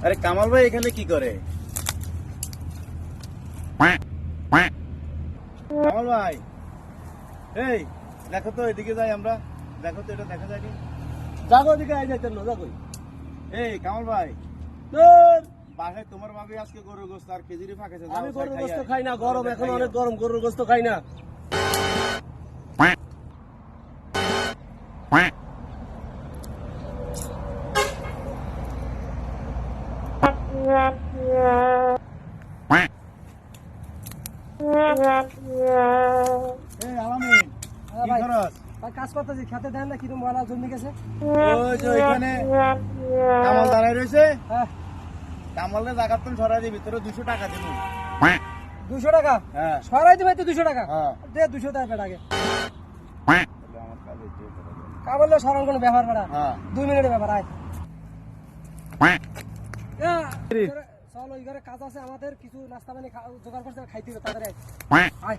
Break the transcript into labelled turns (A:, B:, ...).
A: আরে কামাল ভাই এখানে কি করে? কামাল ভাই, এই দেখো তো এদিকে যাই আমরা, দেখো তো এটা দেখা যায়নি।
B: যাগো দিকে আই যাইতেন না যাগো।
A: এই কামাল ভাই,
B: তোর
A: বাসায় তোমার ভাবি আজকে গরুর গোস্ত আর খেজুরি ফাঁকেছে।
B: আমি গরুর গোস্ত খাই না, গরম এখন অনেক গরম, গরুর গোস্ত খাই না।
A: এই আলামিন, কি
B: ভাই
A: করস?
B: ভাই কাজ করতেছি, খেতে দেন না কিরম বলা জমি গেছে।
A: ওই যে ওইখানে কামাল দাঁড়ায় রয়েছে,
B: হ্যাঁ
A: কামালের জায়গার তুমি সরাই দিবি, তোর 200 টাকা দিব।
B: 200 টাকা
A: হ্যাঁ
B: সরাই দিবে তো 200 টাকা।
A: হ্যাঁ।
B: দে 200 টাকা পেট আগে।
A: তাহলে আমার কাজ হইতে হবে।
B: কাবলে সরান কোনো ব্যাপার বেড়া।
A: হ্যাঁ
B: 2 মিনিটের ব্যাপার আয়। চল ওই ঘরে কাজ আছে আমাদের, কিছু নাস্তা পানি জোগাড় করতে খাইতে হবে তাড়াতাড়ি আয়। আয়